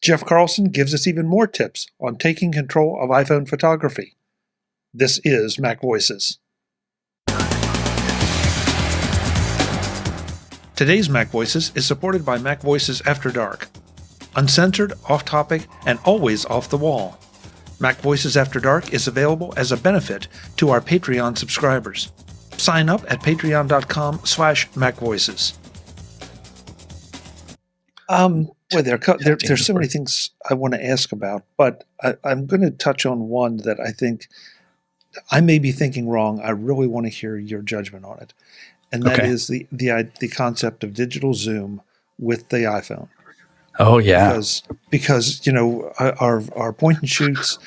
Jeff Carlson gives us even more tips on taking control of iPhone photography. This is MacVoices. Today's MacVoices is supported by MacVoices After Dark. Uncensored, off-topic, and always off the wall. MacVoices After Dark is available as a benefit to our Patreon subscribers. Sign up at patreon.com/MacVoices. There's so many things I want to ask about, but I'm going to touch on one that I think I may be thinking wrong. I really want to hear your judgment on it, and that is the concept of digital zoom with the iPhone. Oh yeah, because our point and shoots,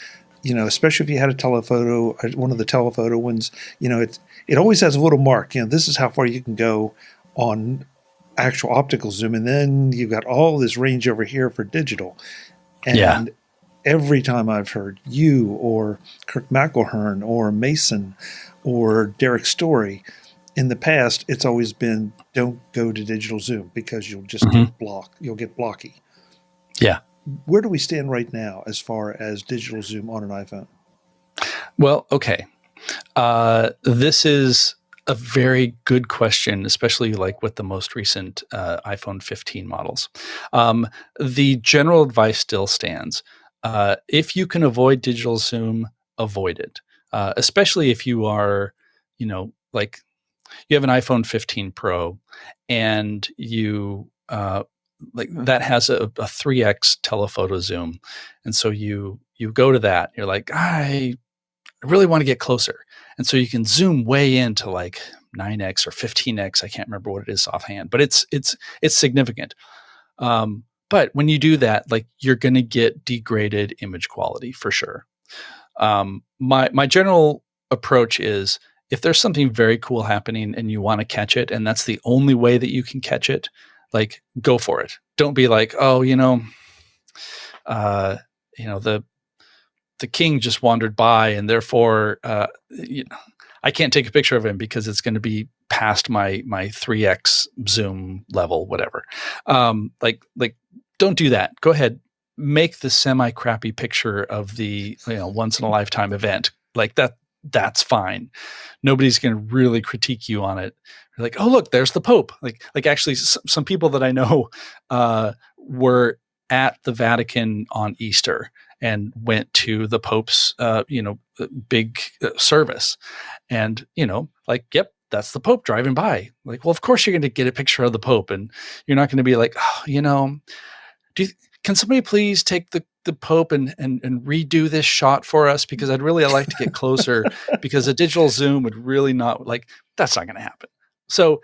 especially if you had a telephoto, one of the telephoto ones, it always has a little mark. This is how far you can go on actual optical zoom, and then you've got all this range over here for digital. And every time I've heard you or Kirk McElhearn or Mason or Derek Story in the past, it's always been, don't go to digital zoom because you'll just you'll get blocky. Yeah. Where do we stand right now as far as digital zoom on an iPhone? Well, okay. This is a very good question, especially like with the most recent iPhone 15 models. The general advice still stands. If you can avoid digital zoom, avoid it. Especially if you are, like you have an iPhone 15 Pro and you like that has a 3x telephoto zoom. And so you go to that, you're like, I really want to get closer. And so you can zoom way into like 9x or 15x. I can't remember what it is offhand, but it's significant. But when you do that, like you're going to get degraded image quality for sure. My general approach is if there's something very cool happening and you want to catch it, and that's the only way that you can catch it, like go for it. Don't be like, oh, the king just wandered by and therefore I can't take a picture of him because it's going to be past my 3x zoom level, whatever. Like don't do that. Go ahead, make the semi crappy picture of the once in a lifetime event. Like that's fine. Nobody's going to really critique you on it. Like, oh look, there's the Pope. Like actually some people that I know were at the Vatican on Easter and went to the Pope's, big service, and yep, that's the Pope driving by. Like, well, of course you're going to get a picture of the Pope, and you're not going to be like, oh, can somebody please take the Pope and redo this shot for us because I'd really like to get closer because a digital zoom would really not that's not going to happen. So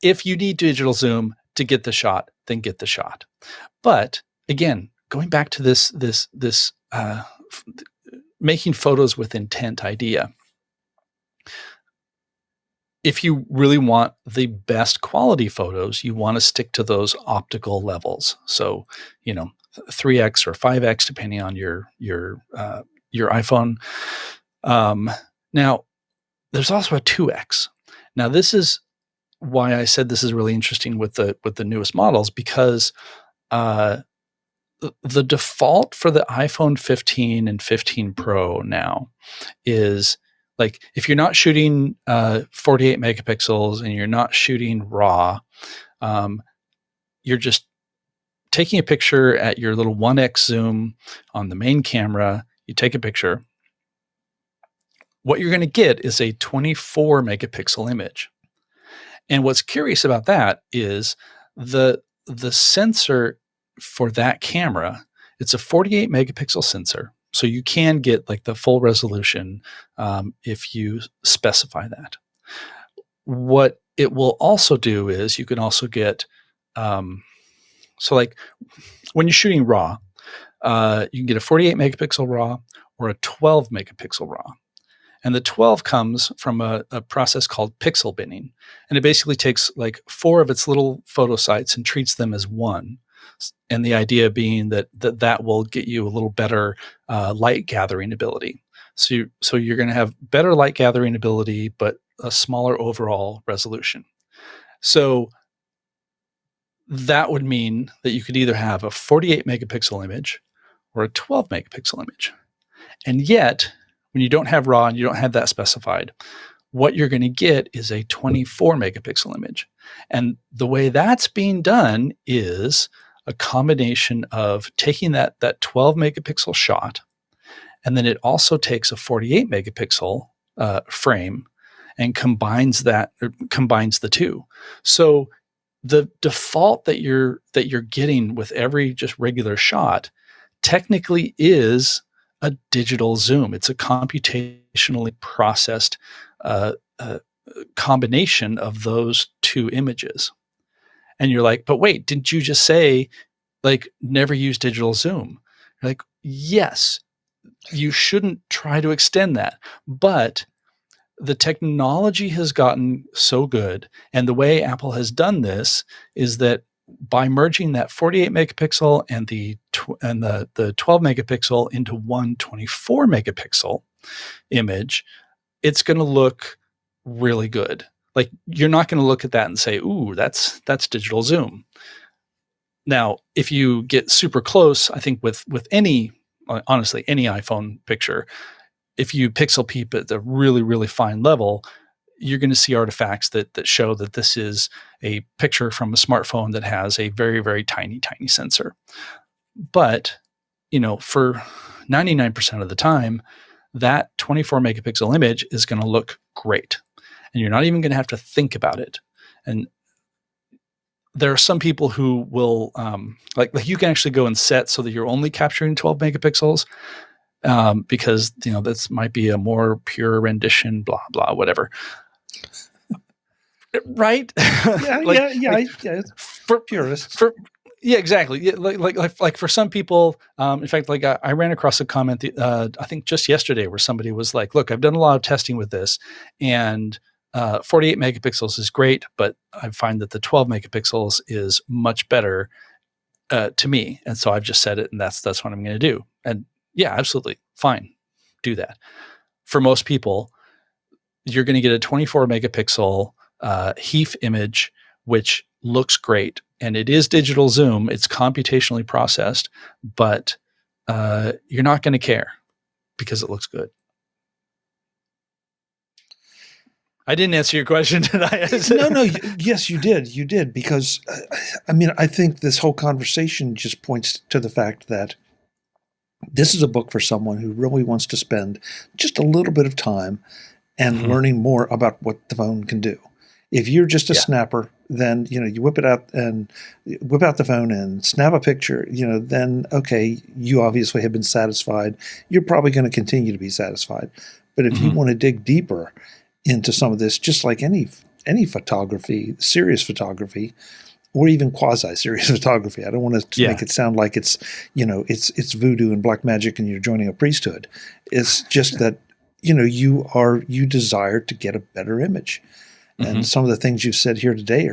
if you need digital zoom to get the shot, then get the shot. But again, going back to this making photos with intent idea. If you really want the best quality photos, you want to stick to those optical levels. So, 3x or 5x, depending on your iPhone. Now, there's also a 2x. Now, this is why I said this is really interesting with the newest models, because the default for the iPhone 15 and 15 Pro now is like, if you're not shooting 48 megapixels and you're not shooting RAW, you're just taking a picture at your little 1x zoom on the main camera. You take a picture. What you're going to get is a 24 megapixel image. And what's curious about that is the sensor for that camera, it's a 48 megapixel sensor. So you can get like the full resolution if you specify that. What it will also do is you can also get, so like when you're shooting RAW, you can get a 48 megapixel RAW or a 12 megapixel RAW. And the 12 comes from a process called pixel binning. And it basically takes like 4 of its little photo sites and treats them as one. And the idea being that will get you a little better light gathering ability. So you're going to have better light gathering ability, but a smaller overall resolution. So that would mean that you could either have a 48 megapixel image or a 12 megapixel image. And yet, when you don't have RAW and you don't have that specified, what you're going to get is a 24 megapixel image. And the way that's being done is a combination of taking that 12 megapixel shot, and then it also takes a 48 megapixel frame and combines the two. So the default that you're getting with every just regular shot technically is a digital zoom. It's a computationally processed combination of those two images. And you're like, but wait, didn't you just say like never use digital zoom? You're like, yes, you shouldn't try to extend that. But the technology has gotten so good. And the way Apple has done this is that by merging that 48 megapixel and the 12 megapixel into one 24 megapixel image, it's going to look really good. Like you're not going to look at that and say, ooh, that's digital zoom. Now, if you get super close, I think with any, honestly, any iPhone picture, if you pixel peep at the really, really fine level, you're going to see artifacts that show that this is a picture from a smartphone that has a very, very tiny, tiny sensor. But, for 99% of the time, that 24 megapixel image is going to look great. And you're not even going to have to think about it. And there are some people who will, like you can actually go and set so that you're only capturing 12 megapixels. Because this might be a more pure rendition, blah blah, whatever. Right? Yeah. For purists. Yeah, exactly. Yeah, like for some people, in fact, like I ran across a comment, I think just yesterday, where somebody was like, "Look, I've done a lot of testing with this, and 48 megapixels is great, but I find that the 12 megapixels is much better to me, and so I've just set it, and that's what I'm going to do." And yeah, absolutely. Fine. Do that. For most people, you're going to get a 24 megapixel HEIF image, which looks great. And it is digital zoom. It's computationally processed, but you're not going to care because it looks good. I didn't answer your question, did I? No. Yes, you did. You did. Because, I think this whole conversation just points to the fact that this is a book for someone who really wants to spend just a little bit of time and learning more about what the phone can do. If you're just a snapper, then you whip it out and whip out the phone and snap a picture. Then okay, you obviously have been satisfied. You're probably going to continue to be satisfied. But if you want to dig deeper into some of this, just like any photography, serious photography, or even quasi-serious photography. I don't want to make it sound like it's, it's voodoo and black magic and you're joining a priesthood. It's just that, you desire to get a better image. And some of the things you've said here today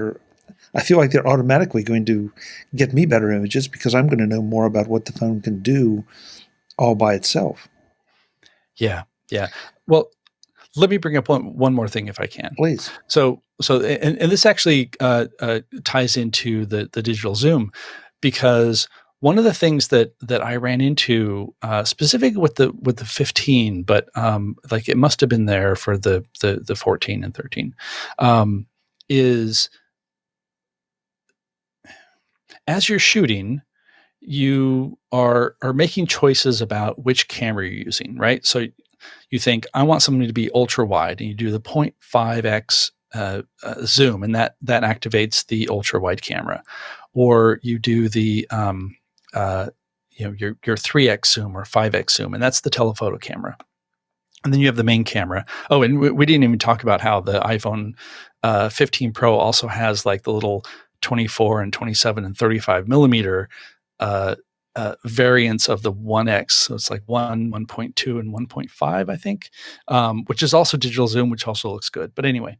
I feel like they're automatically going to get me better images because I'm going to know more about what the phone can do all by itself. Yeah. Yeah. Well, let me bring up one more thing if I can. Please. So this actually ties into the digital zoom, because one of the things that I ran into specifically with the 15, but like it must have been there for the 14 and 13, is as you're shooting, you are making choices about which camera you're using, right? So you think, I want something to be ultra wide, and you do the 0.5x zoom, and that activates the ultra wide camera, or you do the your 3x zoom or 5x zoom, and that's the telephoto camera. And then you have the main camera. Oh, and we didn't even talk about how the iPhone 15 Pro also has like the little 24 and 27 and 35 millimeter variants of the 1X. So it's like 1.2, and 1.5, I think, which is also digital zoom, which also looks good. But anyway,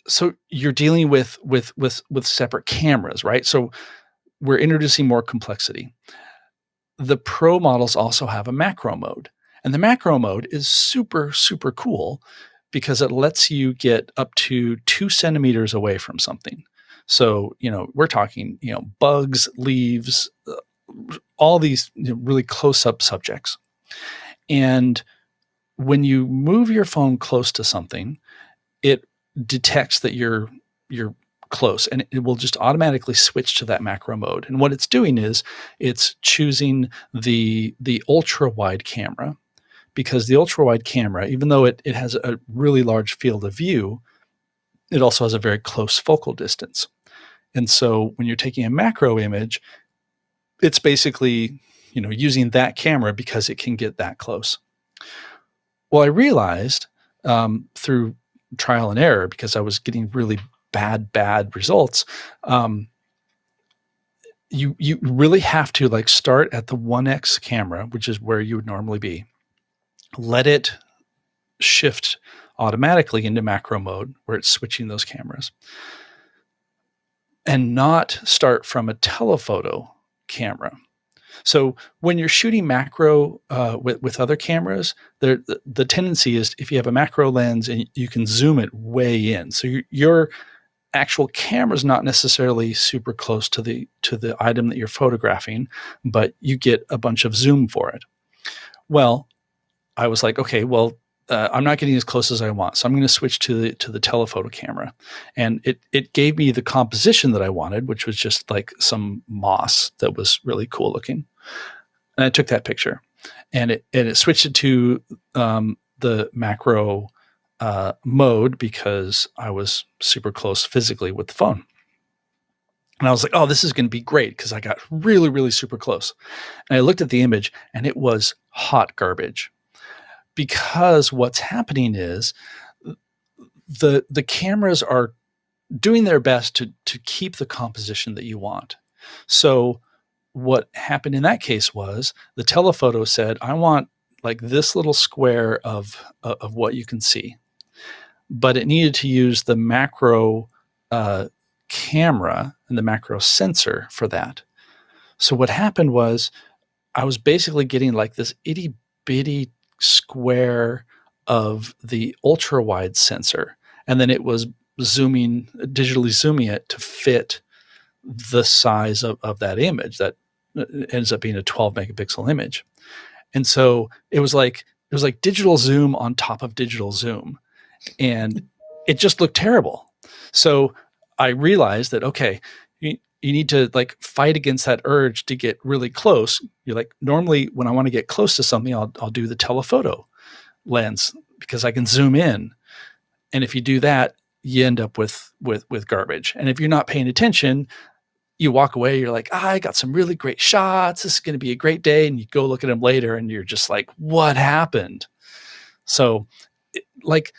so you're dealing with separate cameras, right? So we're introducing more complexity. The Pro models also have a macro mode, and the macro mode is super, super cool because it lets you get up to 2 centimeters away from something. So, we're talking, bugs, leaves, all these really close up subjects. And when you move your phone close to something, it detects that you're close, and it will just automatically switch to that macro mode. And what it's doing is it's choosing the ultra wide camera, because the ultra wide camera, even though it has a really large field of view, it also has a very close focal distance. And so when you're taking a macro image, it's basically, using that camera because it can get that close. Well, I realized through trial and error, because I was getting really bad results, you really have to like start at the 1x camera, which is where you would normally be. Let it shift automatically into macro mode, where it's switching those cameras, and not start from a telephoto camera. So when you're shooting macro with other cameras, the tendency is, if you have a macro lens and you can zoom it way in, so your actual camera is not necessarily super close to the item that you're photographing, but you get a bunch of zoom for it. Well, I was like, okay, well, I'm not getting as close as I want, so I'm going to switch to the telephoto camera. And it gave me the composition that I wanted, which was just like some moss that was really cool looking. And I took that picture, and it switched it to the macro mode, because I was super close physically with the phone. And I was like, oh, this is going to be great, because I got really, really super close. And I looked at the image, and it was hot garbage. Because what's happening is the cameras are doing their best to keep the composition that you want. So what happened in that case was the telephoto said, I want like this little square of what you can see, but it needed to use the macro camera and the macro sensor for that. So what happened was I was basically getting like this itty bitty square of the ultra wide sensor, and then it was digitally zooming it to fit the size of that image that ends up being a 12 megapixel image. And so it was like digital zoom on top of digital zoom, and it just looked terrible. So I realized that, okay, you need to like fight against that urge to get really close. You're like, normally when I want to get close to something, I'll do the telephoto lens, because I can zoom in. And if you do that, you end up with garbage. And if you're not paying attention, you walk away, you're like, I got some really great shots. This is going to be a great day. And you go look at them later and you're just like, what happened? So like,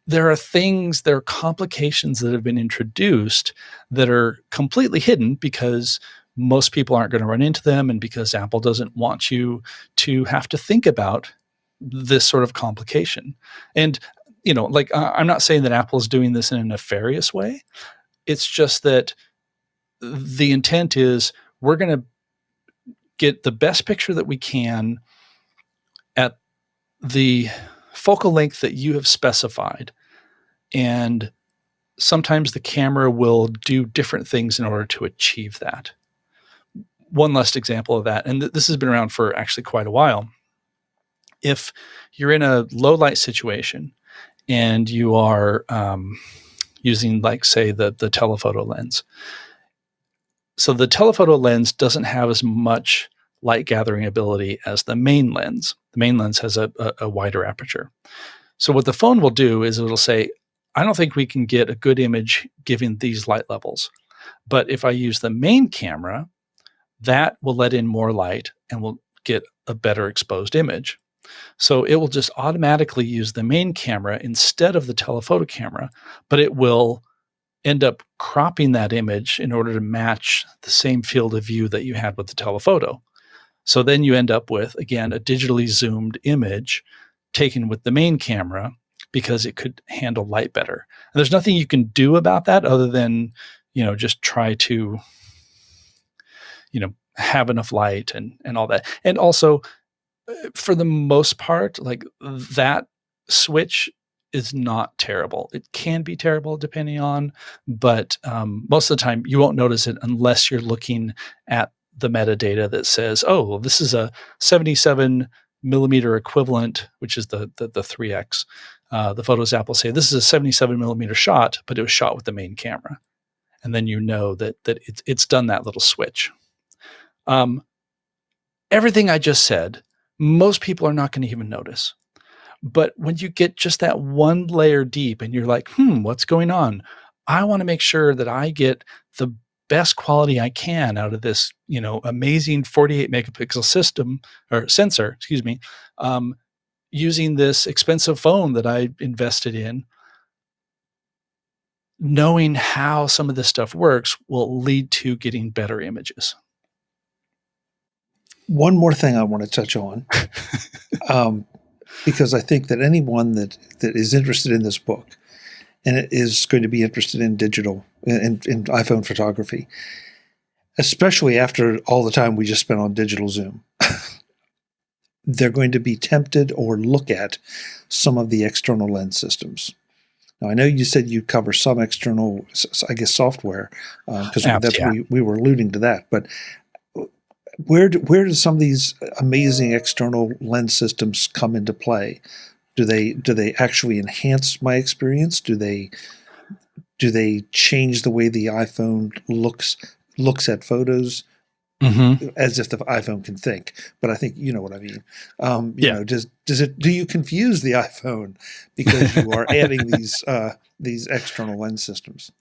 there are complications that have been introduced that are completely hidden, because most people aren't going to run into them, and because Apple doesn't want you to have to think about this sort of complication. And, like, I'm not saying that Apple is doing this in a nefarious way. It's just that the intent is we're going to get the best picture that we can at the focal length that you have specified. And sometimes the camera will do different things in order to achieve that. One last example of that, and this has been around for actually quite a while. If you're in a low light situation and you are using, like, say, the telephoto lens. So the telephoto lens doesn't have as much light gathering ability as the main lens. The main lens has a wider aperture. So what the phone will do is it'll say, I don't think we can get a good image given these light levels. But if I use the main camera, that will let in more light and we'll get a better exposed image. So it will just automatically use the main camera instead of the telephoto camera, but it will end up cropping that image in order to match the same field of view that you had with the telephoto. So then you end up with, again, a digitally zoomed image taken with the main camera, because it could handle light better. And there's nothing you can do about that other than, just try to, have enough light and all that. And also, for the most part, like, that switch is not terrible. It can be terrible depending on, but most of the time you won't notice it unless you're looking at the metadata that says, oh, well, this is a 77 millimeter equivalent, which is the 3x. The Photos app will say this is a 77 millimeter shot, but it was shot with the main camera. And then you know that it's done that little switch. Everything I just said, most people are not going to even notice. But when you get just that one layer deep and you're like, what's going on? I want to make sure that I get the best quality I can out of this, amazing 48 megapixel system or sensor, using this expensive phone that I invested in. Knowing how some of this stuff works will lead to getting better images. One more thing I want to touch on, because I think that anyone that is interested in this book and is going to be interested in digital, in iPhone photography, especially after all the time we just spent on digital zoom, they're going to be tempted or look at some of the external lens systems. Now, I know you said you cover some external, I guess, software, because we were alluding to that. But where do some of these amazing external lens systems come into play? Do they actually enhance my experience? Do they change the way the iPhone looks at photos? Mm-hmm. As if the iPhone can think, but I think you know what I mean. Do you confuse the iPhone because you are adding these external lens systems?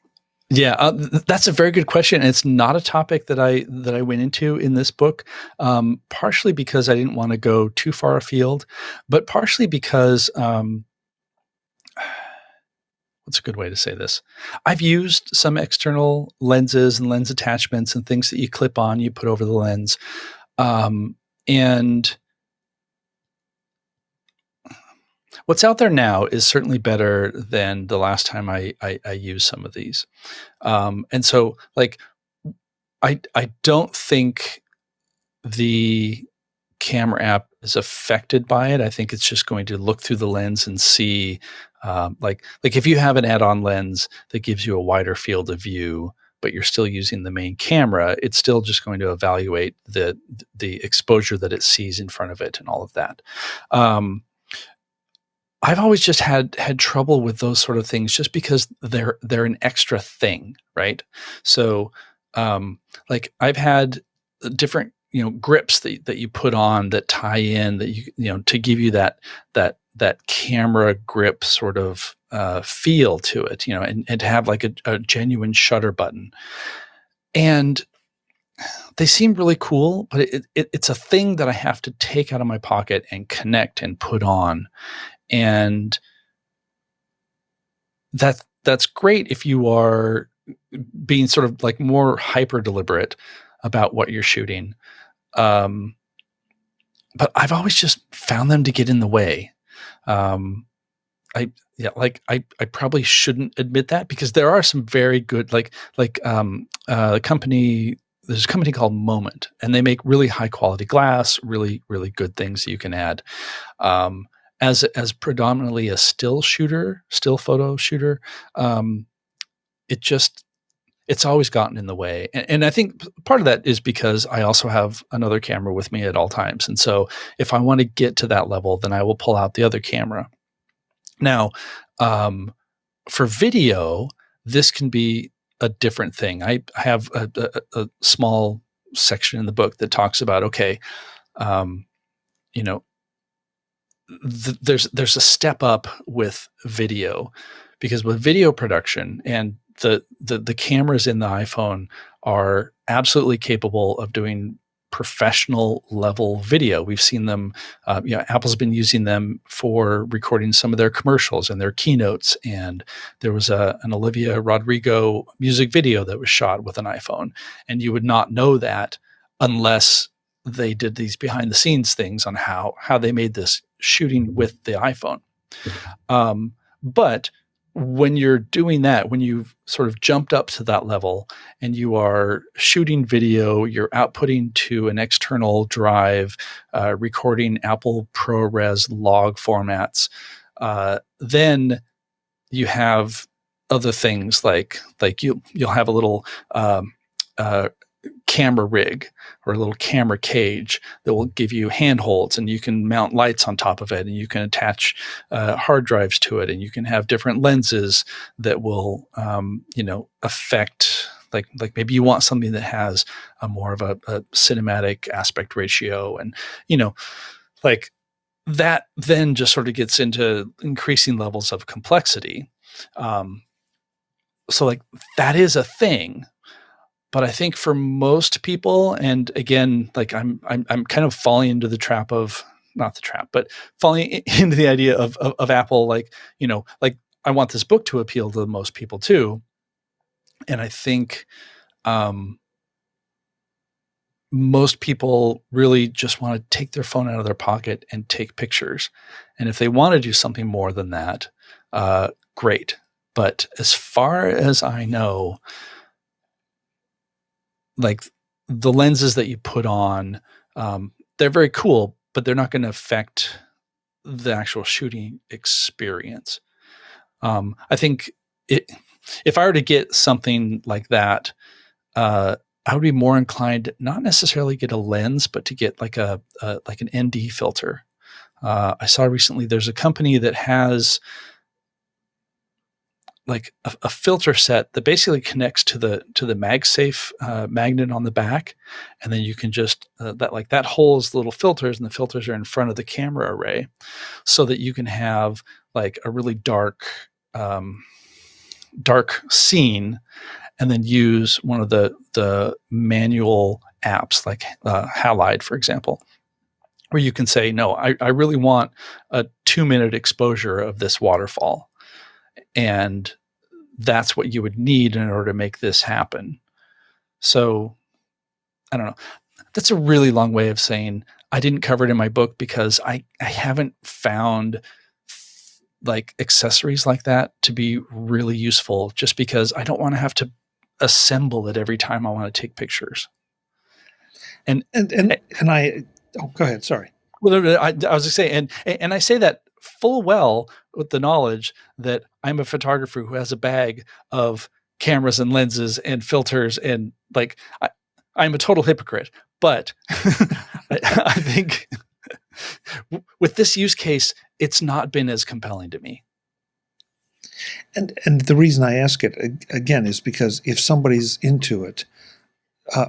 Yeah, that's a very good question. And it's not a topic that I went into in this book, partially because I didn't want to go too far afield, but partially because what's a good way to say this? I've used some external lenses and lens attachments and things that you clip on, you put over the lens. And what's out there now is certainly better than the last time I used some of these. And so like, I don't think the camera app is affected by it. I think it's just going to look through the lens and see, like if you have an add-on lens that gives you a wider field of view, but you're still using the main camera, it's still just going to evaluate the exposure that it sees in front of it and all of that. I've always just had trouble with those sort of things just because they're an extra thing, right? So, like I've had different, grips that you put on that tie in that to give you that camera grip sort of feel to it, and to have like a genuine shutter button. And they seem really cool, but it's a thing that I have to take out of my pocket and connect and put on. And that's great if you are being sort of like more hyper deliberate about what you're shooting. But I've always just found them to get in the way. I probably shouldn't admit that because there are some very good, there's a company called Moment, and they make really high quality glass, really, really good things that you can add. As predominantly a still photo shooter, it's always gotten in the way. And I think part of that is because I also have another camera with me at all times. And so if I want to get to that level, then I will pull out the other camera. Now, for video, this can be a different thing. I have a small section in the book that talks about, okay, there's a step up with video, because with video production and the cameras in the iPhone are absolutely capable of doing professional level video. We've seen them, Apple's been using them for recording some of their commercials and their keynotes. And there was an Olivia Rodrigo music video that was shot with an iPhone. And you would not know that unless they did these behind the scenes things on how they made this shooting with the iPhone. But when you're doing that, when you've sort of jumped up to that level and you are shooting video, you're outputting to an external drive, recording Apple ProRes log formats, Then you have other things like you'll have a little camera rig or a little camera cage that will give you handholds, and you can mount lights on top of it, and you can attach hard drives to it, and you can have different lenses that will affect, like maybe you want something that has a more of a cinematic aspect ratio, and like that then just sort of gets into increasing levels of complexity. So like that is a thing. But I think for most people, and again, like I'm kind of falling into the trap of, not the trap, but falling into the idea of Apple, like I want this book to appeal to most people too. And I think most people really just want to take their phone out of their pocket and take pictures. And if they want to do something more than that, great. But as far as I know, like the lenses that you put on, they're very cool, but they're not going to affect the actual shooting experience. I think if I were to get something like that, I would be more inclined to not necessarily get a lens, but to get like an ND filter. I saw recently there's a company that has like a filter set that basically connects to the MagSafe magnet on the back, and then you can just that holds little filters, and the filters are in front of the camera array, so that you can have like a really dark scene, and then use one of the manual apps like Halide, for example, where you can say, no, I really want a 2-minute exposure of this waterfall. And that's what you would need in order to make this happen. So I don't know. That's a really long way of saying I didn't cover it in my book because I haven't found like accessories like that to be really useful, just because I don't want to have to assemble it every time I want to take pictures. And I go ahead. Sorry. Well, I was going to say, and I say that full well with the knowledge that I'm a photographer who has a bag of cameras and lenses and filters, and like I'm a total hypocrite. But I think with this use case, it's not been as compelling to me. And the reason I ask it again is because if somebody's into it,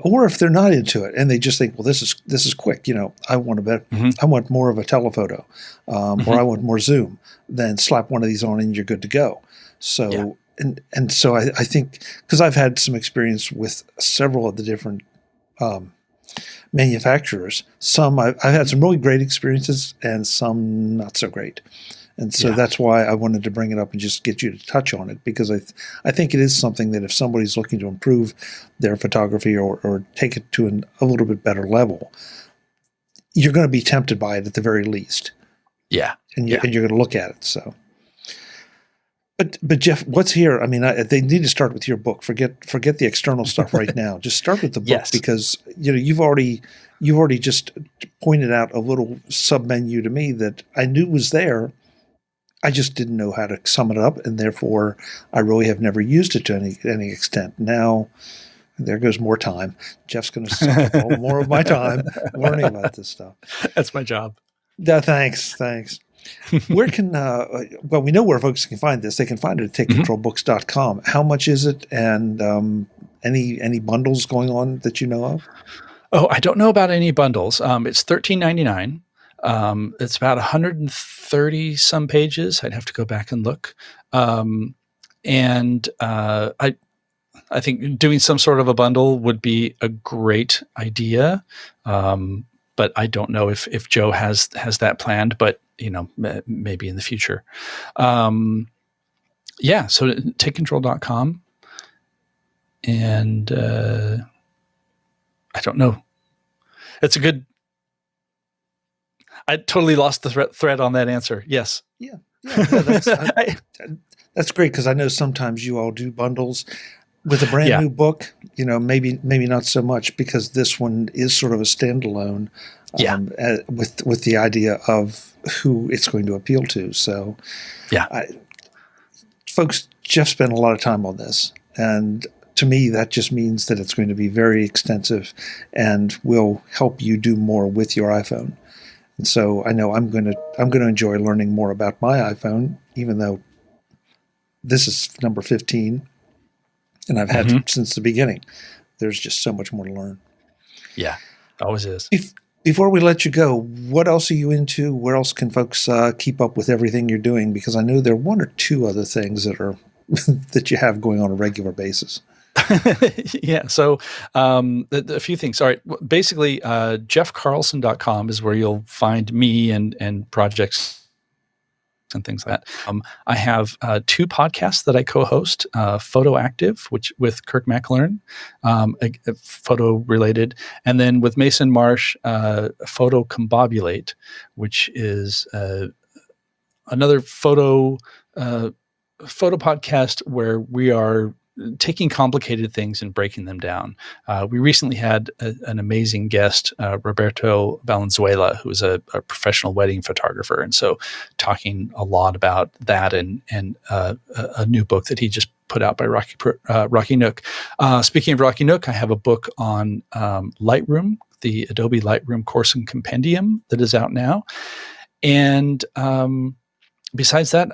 or if they're not into it and they just think, well, this is quick, I want I want more of a telephoto, or I want more zoom, then slap one of these on and you're good to go. So, and so I think, because I've had some experience with several of the different manufacturers, some I've had some really great experiences and some not so great. And so that's why I wanted to bring it up and just get you to touch on it, because I think it is something that if somebody's looking to improve their photography or take it to a little bit better level, you're going to be tempted by it at the very least. Yeah. And you're going to look at it. So, but Jeff, what's here? I mean, they need to start with your book. Forget the external stuff right now. Just start with the book, because you've already just pointed out a little sub menu to me that I knew was there. I just didn't know how to sum it up, and therefore I really have never used it to any extent. Now, there goes more time. Jeff's going to suck up all more of my time learning about this stuff. That's my job. Thanks. Where can well, we know where folks can find this. They can find it at takecontrolbooks.com. How much is it, and any bundles going on that you know of? Oh, I don't know about any bundles. It's $13.99. It's about 130 some pages. I'd have to go back and look. And I think doing some sort of a bundle would be a great idea. But I don't know if Joe has that planned, but maybe in the future. So takecontrol.com. And I don't know. It's a good. I totally lost the thread on that answer. Yes. Yeah. That's great, because I know sometimes you all do bundles. With a brand Yeah. new book, maybe not so much, because this one is sort of a standalone. Yeah. With the idea of who it's going to appeal to. So, Yeah. Folks, Jeff spent a lot of time on this, and to me, that just means that it's going to be very extensive and will help you do more with your iPhone. And so I know I'm going to enjoy learning more about my iPhone, even though this is number 15, and I've had it since the beginning. There's just so much more to learn. Yeah, always is. Before we let you go, what else are you into? Where else can folks keep up with everything you're doing? Because I know there are one or two other things that are that you have going on a regular basis. Yeah. So a few things. All right. Basically, jeffcarlson.com is where you'll find me and projects and things like that. I have 2 podcasts that I co-host, Photo Active, which with Kirk McLaren, photo related, and then with Mason Marsh, Photo Combobulate, which is another photo podcast where we are taking complicated things and breaking them down. We recently had an amazing guest, Roberto Valenzuela, who is a professional wedding photographer. And so talking a lot about that and a new book that he just put out by Rocky Nook. Speaking of Rocky Nook, I have a book on Lightroom, the Adobe Lightroom course and compendium that is out now. And besides that,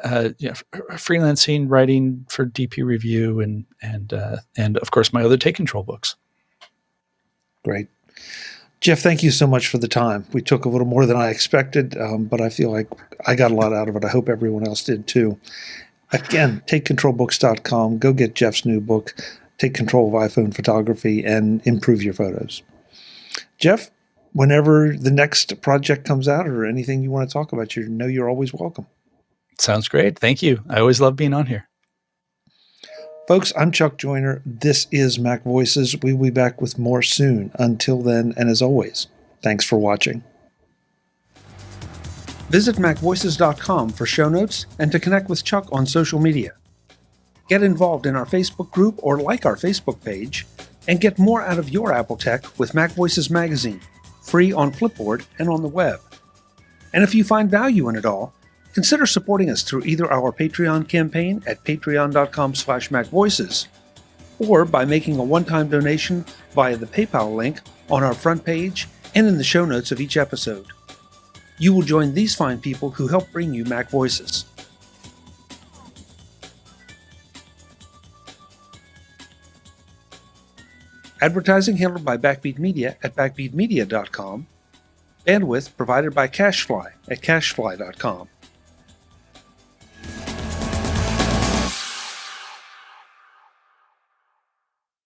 freelancing, writing for DP Review, and of course my other Take Control books. Great, Jeff. Thank you so much for the time. We took a little more than I expected, but I feel like I got a lot out of it. I hope everyone else did too. Again, TakeControlBooks.com. Go get Jeff's new book, Take Control of iPhone Photography, and improve your photos. Jeff, whenever the next project comes out or anything you want to talk about, you're always welcome. Sounds great. Thank you. I always love being on here. Folks, I'm Chuck Joyner. This is Mac Voices. We'll be back with more soon. Until then, and as always, thanks for watching. Visit MacVoices.com for show notes and to connect with Chuck on social media. Get involved in our Facebook group or like our Facebook page, and get more out of your Apple tech with Mac Voices Magazine, free on Flipboard and on the web. And if you find value in it all, consider supporting us through either our Patreon campaign at patreon.com/MacVoices or by making a one-time donation via the PayPal link on our front page and in the show notes of each episode. You will join these fine people who help bring you Mac Voices. Advertising handled by Backbeat Media at backbeatmedia.com. Bandwidth provided by CacheFly at cachefly.com.